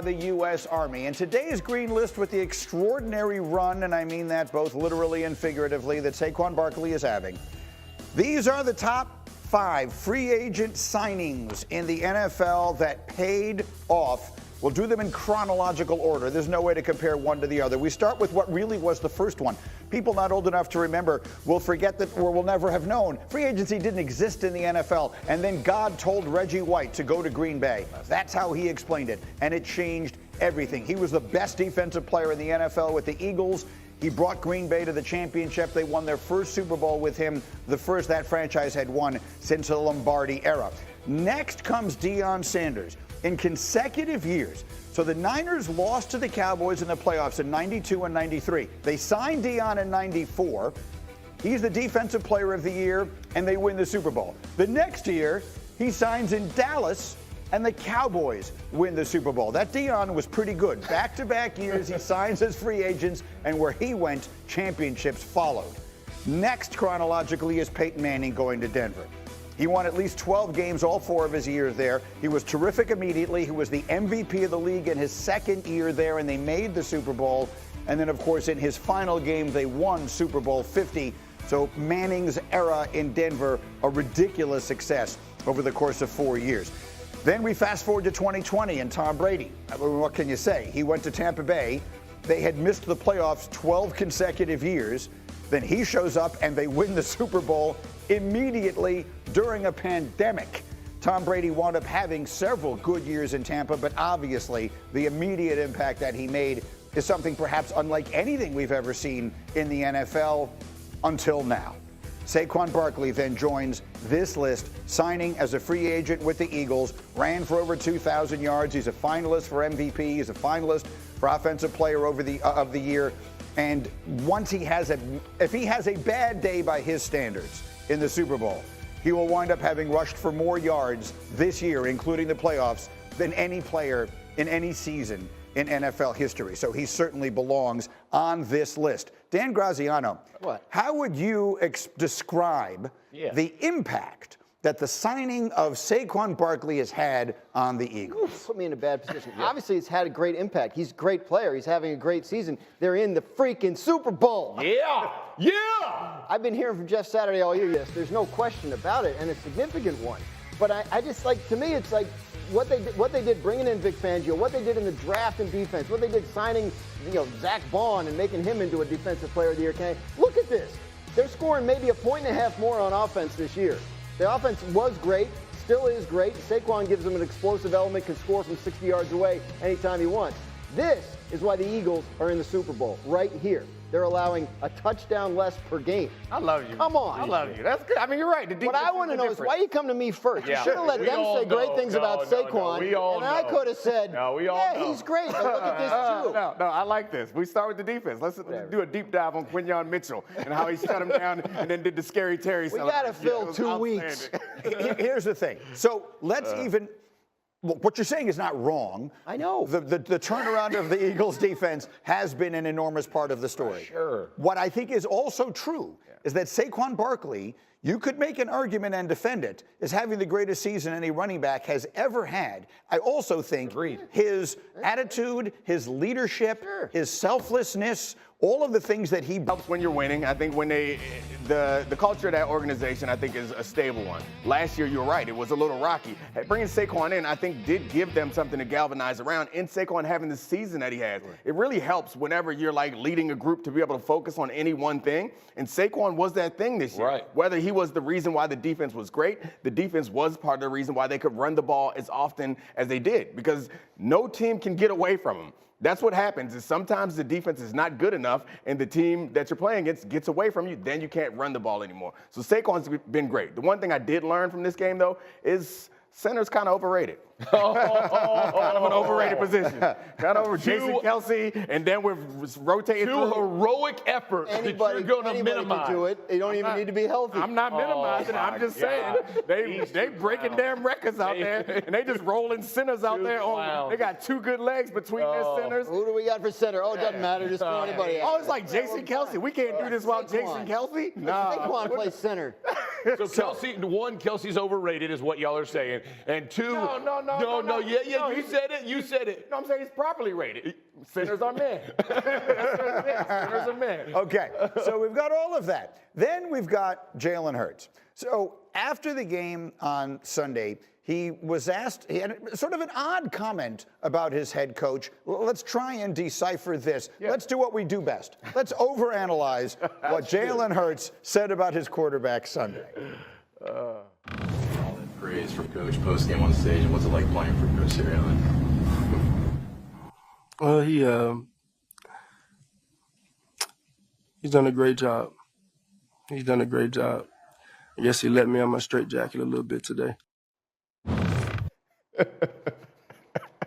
The U.S. Army. And today's green list with the extraordinary run, and I mean that both literally and figuratively, that Saquon Barkley is having. These are the top 5 free agent signings in the NFL that paid off. We'll do them in chronological order. There's no way to compare one to the other. We start with what really was the first one. People not old enough to remember will forget that, or will never have known. Free agency didn't exist in the NFL, and then God told Reggie White to go to Green Bay. That's how he explained it, and it changed everything. He was the best defensive player in the NFL with the Eagles. He brought Green Bay to the championship. They won their first Super Bowl with him, the first that franchise had won since the Lombardi era. Next comes Deion Sanders. In consecutive years, so the Niners lost to the Cowboys in the playoffs in 92 and 93. They signed Deion in 94. He's the defensive player of the year, and they win the Super Bowl. The next year, he signs in Dallas, and the Cowboys win the Super Bowl. That Deion was pretty good. Back-to-back years, he signs as free agents, and where he went, championships followed. Next, chronologically, is Peyton Manning going to Denver. He won at least 12 games all 4 of his years there. He was terrific immediately. He was the MVP of the league in his second year there, and they made the Super Bowl. And then, of course, in his final game, they won Super Bowl 50. So Manning's era in Denver, a ridiculous success over the course of 4 years. Then we fast forward to 2020 and Tom Brady. I mean, what can you say? He went to Tampa Bay. They had missed the playoffs 12 consecutive years. Then he shows up and they win the Super Bowl immediately during a pandemic. Tom Brady wound up having several good years in Tampa, but obviously the immediate impact that he made is something perhaps unlike anything we've ever seen in the NFL until now. Saquon Barkley then joins this list, signing as a free agent with the Eagles, ran for over 2,000 yards. He's a finalist for MVP. He's a finalist for Offensive Player of the Year. And once if he has a bad day by his standards in the Super Bowl, he will wind up having rushed for more yards this year, including the playoffs, than any player in any season in NFL history. So he certainly belongs on this list. Dan Graziano, how would you describe the impact that the signing of Saquon Barkley has had on the Eagles? Put me in a bad position. Obviously, it's had a great impact. He's a great player. He's having a great season. They're in the freaking Super Bowl. Yeah. I've been hearing from Jeff Saturday all year. Yes, there's no question about it, and a significant one. But I just like, to me, it's like what they did bringing in Vic Fangio, what they did in the draft and defense, what they did signing, Zach Vaughn and making him into a defensive player of the year. Look at this. They're scoring maybe 1.5 points more on offense this year. The offense was great, still is great. Saquon gives them an explosive element, can score from 60 yards away anytime he wants. This is why the Eagles are in the Super Bowl, right here. They're allowing a touchdown less per game. I love you. Come on. I love you. That's good. I mean, you're right. What I want to know is why you come to me first. You should have let them say great things about Saquon, and I could have said, he's great, but look at this too. No, I like this. We start with the defense. Let's do a deep dive on Quinyon Mitchell and how he shut him down and then did the scary Terry. We got to fill 2 weeks. Here's the thing. So let's what you're saying is not wrong. I know. The turnaround of the Eagles defense has been an enormous part of the story. Sure. What I think is also true is that Saquon Barkley, you could make an argument and defend it, is having the greatest season any running back has ever had. I also think his attitude, his leadership, his selflessness, all of the things that he helps when you're winning. I think when the culture of that organization, I think, is a stable one. Last year, you're right, it was a little rocky. Bringing Saquon in, I think, did give them something to galvanize around. In Saquon having the season that he has, it really helps whenever you're leading a group to be able to focus on any one thing. And Saquon was that thing this year. Whether he was the reason why the defense was great, the defense was part of the reason why they could run the ball as often as they did, because no team can get away from him. That's what happens, is sometimes the defense is not good enough and the team that you're playing against gets away from you, then you can't run the ball anymore. So Saquon's been great. The one thing I did learn from this game, though, is center's kind of overrated. Kind of an overrated position. Kind of over Jason Kelsey, and then we're rotating through. Heroic effort. Anybody can do it. They don't even need to be healthy. I'm not minimizing it. I'm just saying they breaking damn records out there, and they just rolling centers out there. They got 2 good legs between their centers. Who do we got for center? Oh, it doesn't matter. Just throw anybody out. Oh, it's like Jason Kelsey. We can't do this without Jason Kelsey. No. Saquon plays center. So Kelsey's overrated is what y'all are saying. And two, No, you said it. No, I'm saying he's properly rated. Sinners are men. Sinners are men. Okay, so we've got all of that. Then we've got Jalen Hurts. So after the game on Sunday, he was asked, he had sort of an odd comment about his head coach. Let's try and decipher this. Yeah. Let's do what we do best. Let's overanalyze what Jalen Hurts said about his quarterback Sunday. All that praise from Coach post game on stage, and what's it like playing for Coach Sirianni? Well, he's done a great job. He's done a great job. I guess he let me on my straitjacket a little bit today.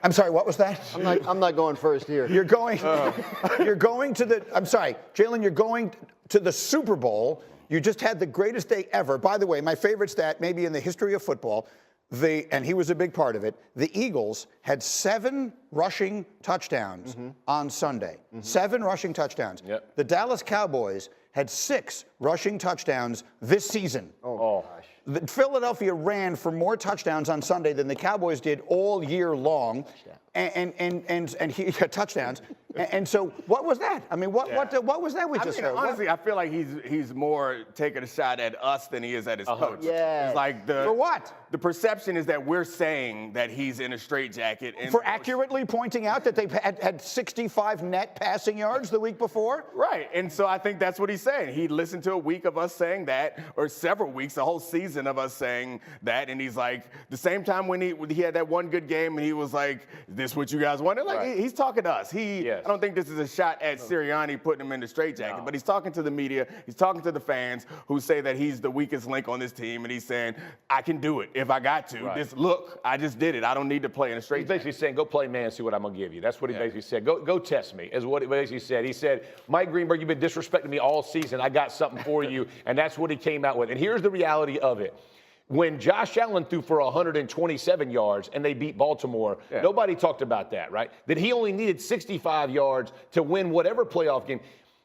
I'm sorry, what was that? I'm not going first here. You're going to the, I'm sorry, Jalen, you're going to the Super Bowl. You just had the greatest day ever. By the way, my favorite stat, maybe in the history of football, and he was a big part of it, the Eagles had 7 rushing touchdowns on Sunday. 7 rushing touchdowns. Yep. The Dallas Cowboys had 6 rushing touchdowns this season. Oh, gosh. Philadelphia ran for more touchdowns on Sunday than the Cowboys did all year long, and he had touchdowns. And so, what was that? I mean, what was that we just heard? Honestly, I feel like he's more taking a shot at us than he is at his coach. Yeah. It's like For what? The perception is that we're saying that he's in a straitjacket. For accurately pointing out that they've had 65 net passing yards the week before? Right, and so I think that's what he's saying. He listened to a week of us saying that, or several weeks, a whole season of us saying that, and he's like, the same time when he had that one good game, and he was like, "Is this what you guys wanted?" Like he's talking to us. I don't think this is a shot at Sirianni putting him in the straitjacket, but he's talking to the media, he's talking to the fans who say that he's the weakest link on this team, and he's saying, "I can do it if I got to. Right. Look, I just did it. I don't need to play in a He's straitjacket." basically saying, go play man, see what I'm going to give you. That's what he basically said. Go test me, is what he basically said. He said, Mike Greenberg, you've been disrespecting me all season. I got something for you. And that's what he came out with. And here's the reality of it. When Josh Allen threw for 127 yards and they beat Baltimore, nobody talked about that, right? That he only needed 65 yards to win whatever playoff game.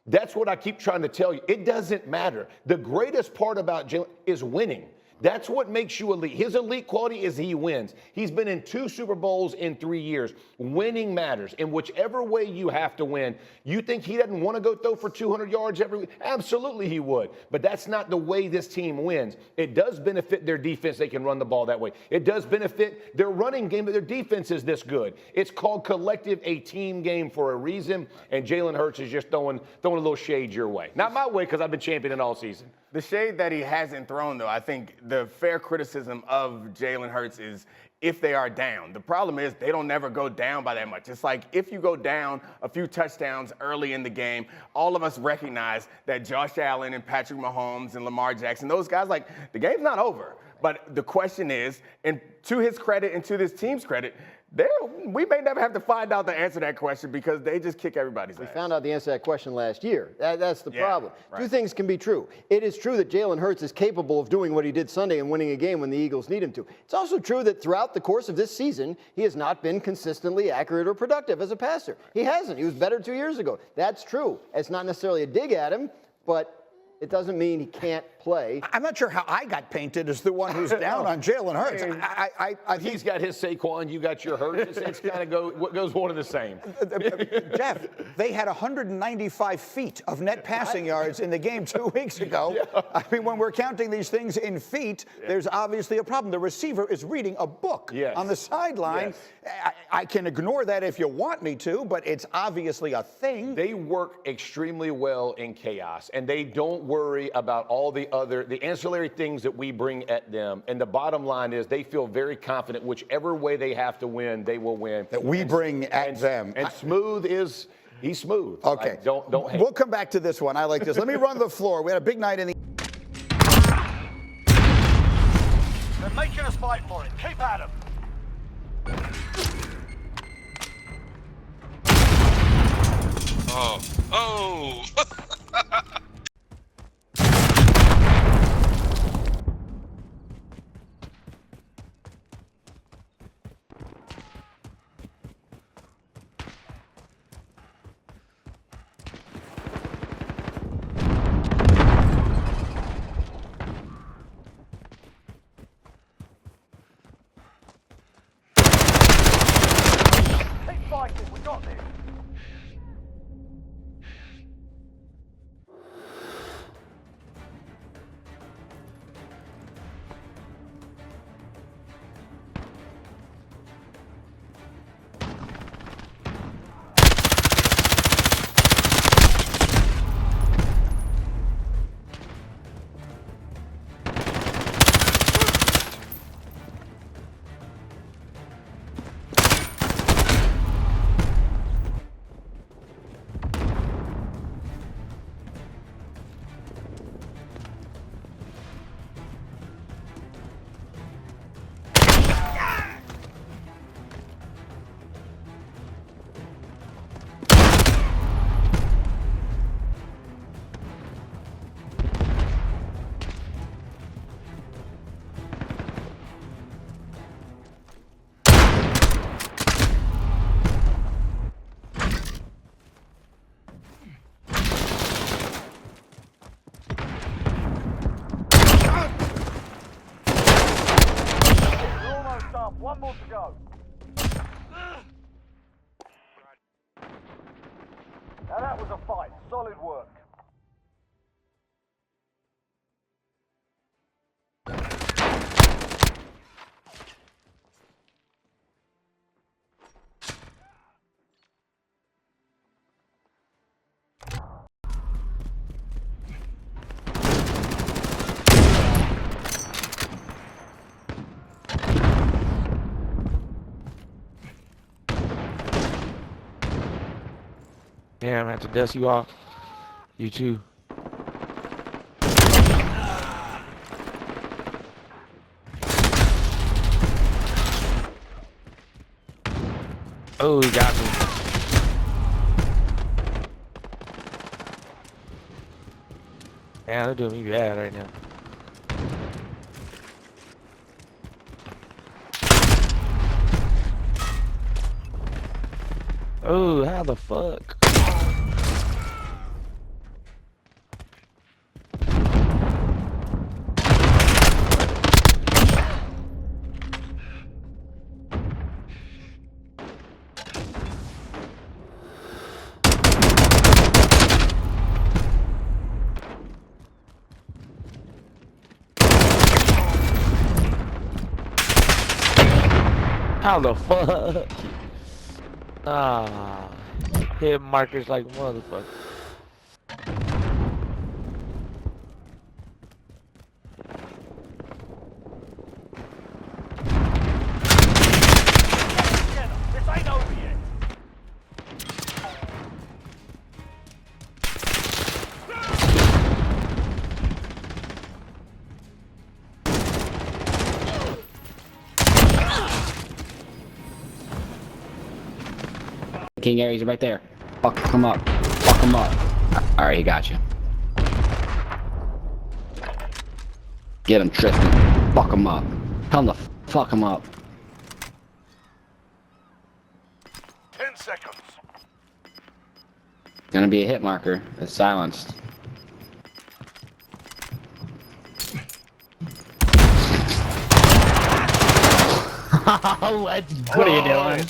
That's what I keep trying to tell you. It doesn't matter. The greatest part about Jalen is winning. That's what makes you elite. His elite quality is he wins. He's been in 2 Super Bowls in 3 years. Winning matters. In whichever way you have to win, you think he doesn't want to go throw for 200 yards every week? Absolutely he would. But that's not the way this team wins. It does benefit their defense. They can run the ball that way. It does benefit their running game, but their defense is this good. It's called collective, a team game for a reason, and Jalen Hurts is just throwing a little shade your way. Not my way, because I've been championing all season. The shade that he hasn't thrown, though, I think the fair criticism of Jalen Hurts is if they are down. The problem is they don't never go down by that much. It's like if you go down a few touchdowns early in the game, all of us recognize that Josh Allen and Patrick Mahomes and Lamar Jackson, those guys, like, the game's not over. But the question is, and to his credit and to this team's credit, we may never have to find out the answer to that question because they just kick everybody's ass. We found out the answer to that question last year. That's the problem. Right. 2 things can be true. It is true that Jalen Hurts is capable of doing what he did Sunday and winning a game when the Eagles need him to. It's also true that throughout the course of this season, he has not been consistently accurate or productive as a passer. He hasn't. He was better 2 years ago. That's true. It's not necessarily a dig at him, but it doesn't mean he can't play. I'm not sure how I got painted as the one who's down on Jalen Hurts. I think He's got his Saquon, you got your Hurts. It's kind of what goes one and the same. Jeff, they had 195 feet of net passing yards in the game 2 weeks ago. I mean, when we're counting these things in feet, there's obviously a problem. The receiver is reading a book on the sideline. I can ignore that if you want me to, but it's obviously a thing. They work extremely well in chaos, and they don't worry about all the ancillary things that we bring at them. And the bottom line is they feel very confident whichever way they have to win, they will win. That we bring at them. And he's smooth. Okay. Like, don't hate. We'll come back to this one. I like this. Let me run the floor. We had a big night in the... They're making us fight for it. Keep at them. Oh. got this. You're almost done. One more to go. Now that was a fight. Solid work. Damn, I have to dust you off. You too. Oh, he got me. Yeah, they're doing me bad right now. Oh, how the fuck? How the fuck? Ah, hit markers like motherfucker. Together. This ain't over yet. King Aries right there. Fuck him up. Fuck him up. Alright, he got you. Get him, Tristan. Fuck him up. Tell him to fuck him up. 10 seconds. Gonna be a hit marker. It's silenced. Let's go. What are you doing?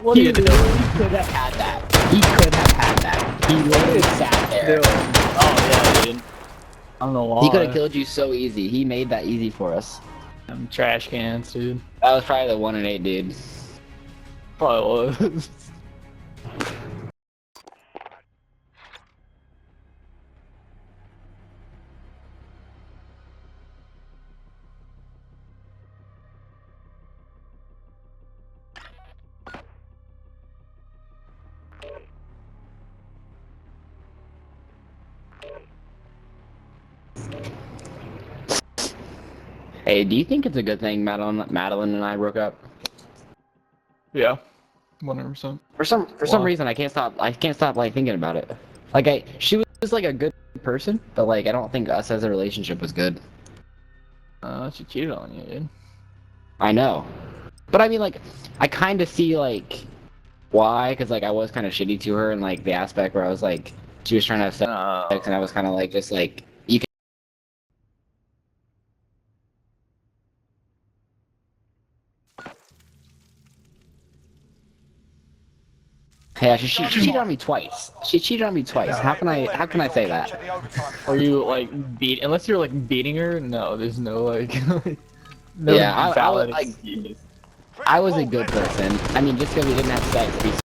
What are you doing? He could have had that. He could have had that. He literally sat there. Oh yeah, dude. I don't know why. He could have killed you so easy. He made that easy for us. Them trash cans, dude. That was probably the 1 and 8 dude. Probably was. Hey, do you think it's a good thing Madeline and I broke up? Yeah. 100%. For some Why? reason I can't stop like thinking about it. Like she was like a good person, but like I don't think us as a relationship was good. She cheated on you, dude. I know. But I mean like I kind of see like why, cuz like I was kind of shitty to her in like the aspect where I was like she was trying to have sex and I was kind of like just like you can Yeah, she cheated on me twice. She cheated on me twice. How can I say that? Are you like unless you're like beating her? No, there's no like no Yeah, I was valid like excuse. I was a good person. I mean, just because we didn't have sex, we